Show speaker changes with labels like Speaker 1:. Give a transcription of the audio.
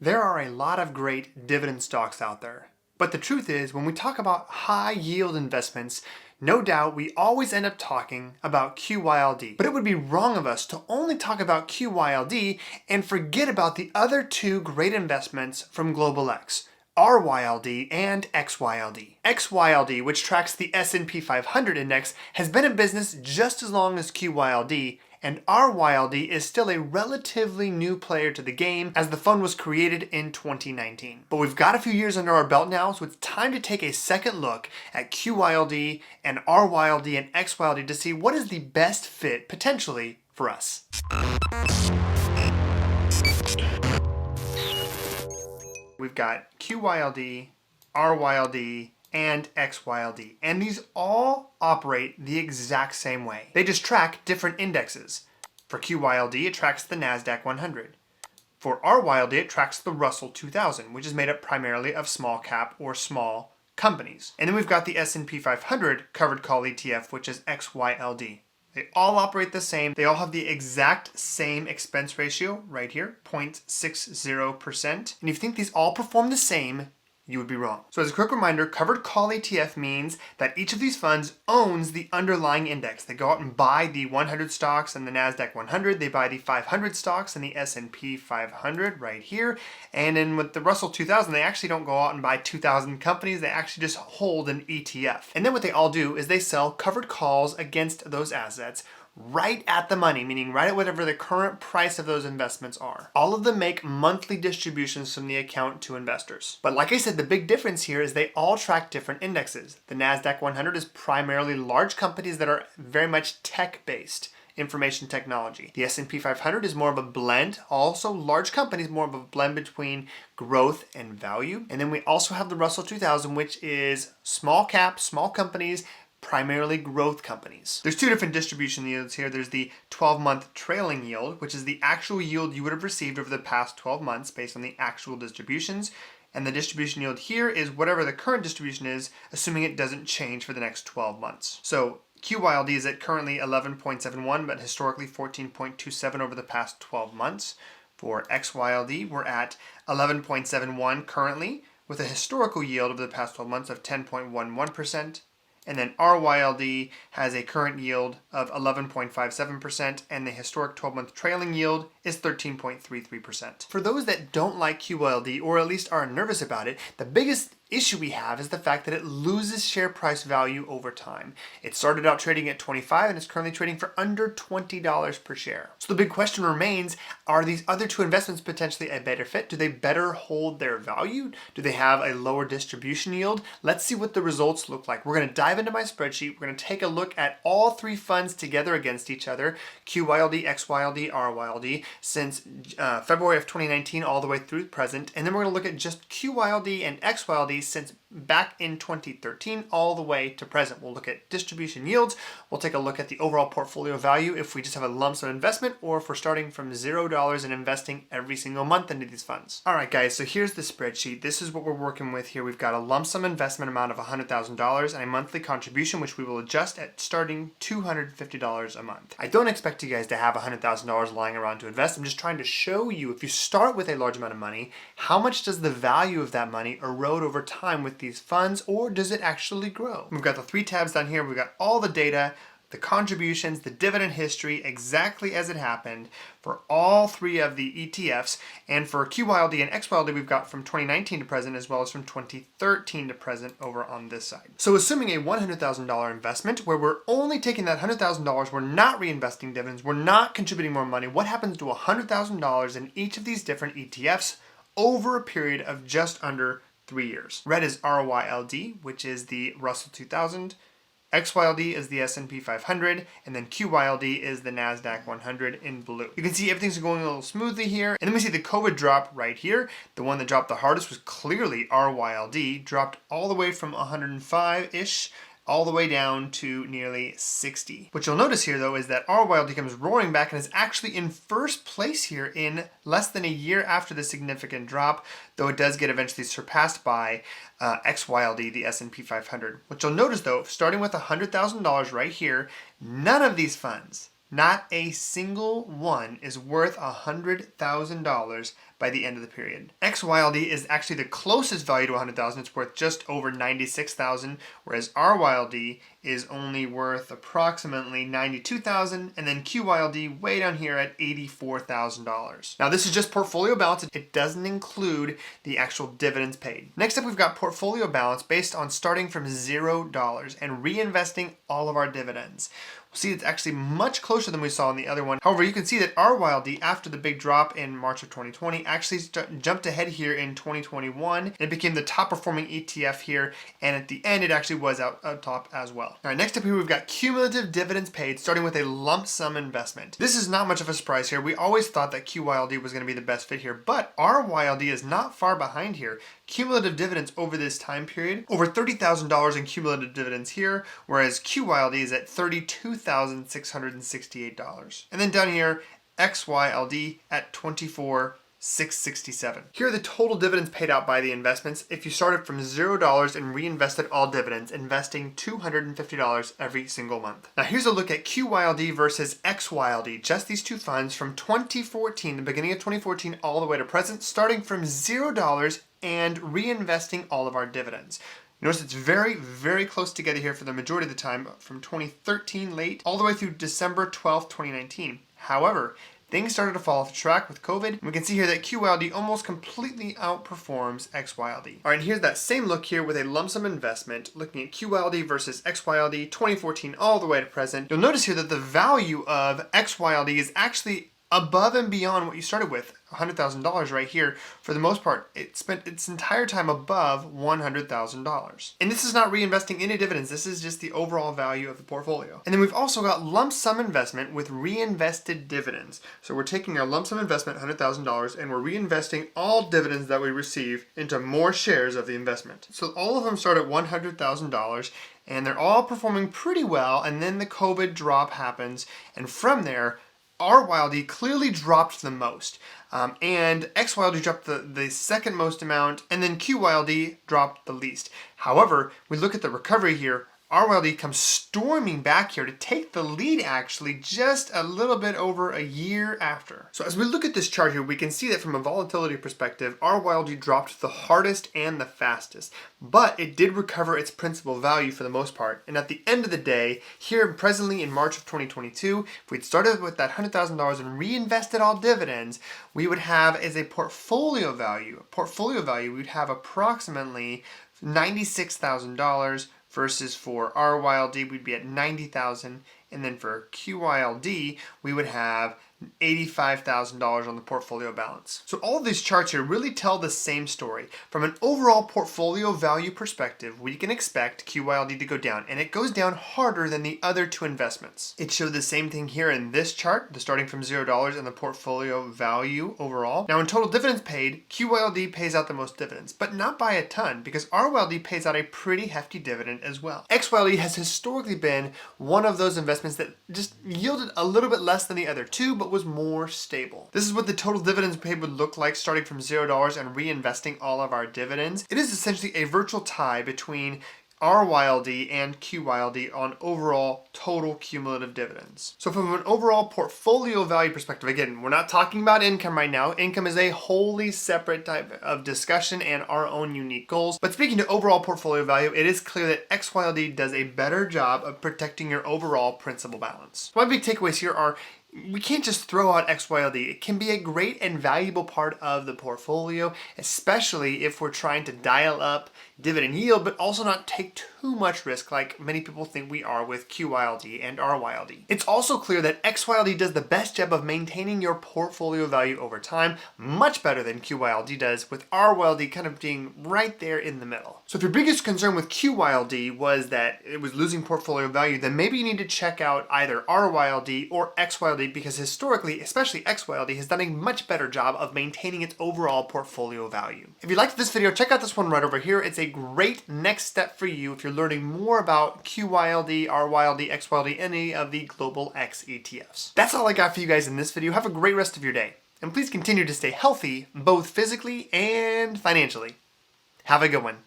Speaker 1: There are a lot of great dividend stocks out there. But the truth is, when we talk about high yield investments, no doubt we always end up talking about QYLD. But it would be wrong of us to only talk about QYLD and forget about the other two great investments from Global X. RYLD and XYLD. XYLD, which tracks the S&P 500 index, has been in business just as long as QYLD, and RYLD is still a relatively new player to the game as the fund was created in 2019. But we've got a few years under our belt now, so it's time to take a second look at QYLD and RYLD and XYLD to see what is the best fit potentially for us. We've got QYLD, RYLD, and XYLD. And these all operate the exact same way. They just track different indexes. For QYLD, it tracks the NASDAQ 100. For RYLD, it tracks the Russell 2000, which is made up primarily of small cap or small companies. And then we've got the S&P 500 covered call ETF, which is XYLD. They all operate the same. They all have the exact same expense ratio right here, 0.60%. And if you think these all perform the same, you would be wrong. So as a quick reminder, covered call ETF means that each of these funds owns the underlying index. They go out and buy the 100 stocks and the NASDAQ 100. They buy the 500 stocks and the S&P 500 right here. And then with the Russell 2000, they actually don't go out and buy 2,000 companies. They actually just hold an ETF. And then what they all do is they sell covered calls against those assets right at the money, meaning right at whatever the current price of those investments are. All of them make monthly distributions from the account to investors. But like I said, the big difference here is they all track different indexes. The NASDAQ 100 is primarily large companies that are very much tech-based, information technology. The S&P 500 is more of a blend, also large companies, more of a blend between growth and value. And then we also have the Russell 2000, which is small cap, small companies, primarily growth companies. There's two different distribution yields here. There's the 12-month trailing yield, which is the actual yield you would have received over the past 12 months based on the actual distributions. And the distribution yield here is whatever the current distribution is, assuming it doesn't change for the next 12 months. So QYLD is at currently 11.71, but historically 14.27 over the past 12 months. For XYLD, we're at 11.71 currently, with a historical yield over the past 12 months of 10.11%. And then RYLD has a current yield of 11.57%, and the historic 12-month trailing yield is 13.33%. For those that don't like QYLD, or at least are nervous about it, the biggest issue we have is the fact that it loses share price value over time. It started out trading at $25 and it's currently trading for under $20 per share. So the big question remains, are these other two investments potentially a better fit? Do they better hold their value? Do they have a lower distribution yield? Let's see what the results look like. We're going to dive into my spreadsheet. We're going to take a look at all three funds together against each other, QYLD, XYLD, RYLD, since February of 2019 all the way through present. And then we're going to look at just QYLD and XYLD since back in 2013 all the way to present. We'll look at distribution yields. We'll take a look at the overall portfolio value if we just have a lump sum investment or if we're starting from $0 and investing every single month into these funds. All right, guys, so here's the spreadsheet. This is what we're working with here. We've got a lump sum investment amount of $100,000 and a monthly contribution, which we will adjust at starting $250 a month. I don't expect you guys to have $100,000 lying around to invest. I'm just trying to show you, if you start with a large amount of money, how much does the value of that money erode over time with these funds, or does it actually grow? We've got the three tabs down here. We've got all the data, the contributions, the dividend history, exactly as it happened for all three of the ETFs. And for QYLD and XYLD, we've got from 2019 to present, as well as from 2013 to present over on this side. So assuming a $100,000 investment where we're only taking that $100,000, we're not reinvesting dividends, we're not contributing more money, what happens to $100,000 in each of these different ETFs over a period of just under 3 years? Red is RYLD, which is the Russell 2000. XYLD is the S&P 500, and then QYLD is the NASDAQ 100 in blue. You can see everything's going a little smoothly here. And then we see the COVID drop right here. The one that dropped the hardest was clearly RYLD, dropped all the way from 105-ish all the way down to nearly 60. What you'll notice here though is that RYLD comes roaring back and is actually in first place here in less than a year after the significant drop, though it does get eventually surpassed by XYLD, the S&P 500. What you'll notice though, starting with $100,000 right here, none of these funds, not a single one, is worth $100,000 by the end of the period. XYLD is actually the closest value to 100,000. It's worth just over 96,000, whereas RYLD is only worth approximately 92,000, and then QYLD way down here at $84,000. Now this is just portfolio balance. It doesn't include the actual dividends paid. Next up, we've got portfolio balance based on starting from $0 and reinvesting all of our dividends. We'll see it's actually much closer than we saw in the other one. However, you can see that RYLD, after the big drop in March of 2020, actually jumped ahead here in 2021. It became the top performing ETF here, and at the end, it actually was out top as well. All right, next up here, we've got cumulative dividends paid, starting with a lump sum investment. This is not much of a surprise here. We always thought that QYLD was going to be the best fit here, but RYLD is not far behind here. Cumulative dividends over this time period, over $30,000 in cumulative dividends here, whereas QYLD is at $32,668. And then down here, XYLD at $24,667. Here are the total dividends paid out by the investments if you started from $0 and reinvested all dividends, investing $250 every single month. Now here's a look at QYLD versus XYLD, just these two funds from 2014, the beginning of 2014 all the way to present, starting from $0 and reinvesting all of our dividends. Notice it's very, very close together here for the majority of the time, from 2013 late all the way through December 12th, 2019. However, things started to fall off track with COVID, and we can see here that QYLD almost completely outperforms XYLD. All right, here's that same look here with a lump sum investment, looking at QYLD versus XYLD, 2014 all the way to present. You'll notice here that the value of XYLD is actually above and beyond what you started with, $100,000 right here. For the most part, it spent its entire time above $100,000. And this is not reinvesting any dividends. This is just the overall value of the portfolio. And then we've also got lump sum investment with reinvested dividends. So we're taking our lump sum investment, $100,000, and we're reinvesting all dividends that we receive into more shares of the investment. So all of them start at $100,000, and they're all performing pretty well. And then the COVID drop happens, and from there, RYLD clearly dropped the most, and XYLD dropped the second most amount, and then QYLD dropped the least. However, we look at the recovery here. RYLD comes storming back here to take the lead, actually just a little bit over a year after. So as we look at this chart here, we can see that from a volatility perspective, RYLD dropped the hardest and the fastest, but it did recover its principal value for the most part. And at the end of the day, here presently in March of 2022, if we'd started with that $100,000 and reinvested all dividends, we would have as a portfolio value, we'd have approximately $96,000, versus for RYLD, we'd be at $90,000, and then for QYLD, we would have $85,000 on the portfolio balance. So all of these charts here really tell the same story. From an overall portfolio value perspective, we can expect QYLD to go down, and it goes down harder than the other two investments. It showed the same thing here in this chart, the starting from $0 and the portfolio value overall. Now in total dividends paid, QYLD pays out the most dividends, but not by a ton, because RYLD pays out a pretty hefty dividend as well. XYLD has historically been one of those investments that just yielded a little bit less than the other two, but was more stable. This is what the total dividends paid would look like starting from $0 and reinvesting all of our dividends. It is essentially a virtual tie between RYLD and QYLD on overall total cumulative dividends. So from an overall portfolio value perspective, again, we're not talking about income right now. Income is a wholly separate type of discussion and our own unique goals. But speaking to overall portfolio value, it is clear that XYLD does a better job of protecting your overall principal balance. My big takeaways here are we can't just throw out XYLD. It can be a great and valuable part of the portfolio, especially if we're trying to dial up dividend yield, but also not take too much risk like many people think we are with QYLD and RYLD. It's also clear that XYLD does the best job of maintaining your portfolio value over time, much better than QYLD does, with RYLD kind of being right there in the middle. So if your biggest concern with QYLD was that it was losing portfolio value, then maybe you need to check out either RYLD or XYLD, because historically, especially XYLD, has done a much better job of maintaining its overall portfolio value. If you liked this video, check out this one right over here. It's a great next step for you if you're learning more about QYLD, RYLD, XYLD, any of the Global X ETFs. That's all I got for you guys in this video. Have a great rest of your day. And please continue to stay healthy, both physically and financially. Have a good one.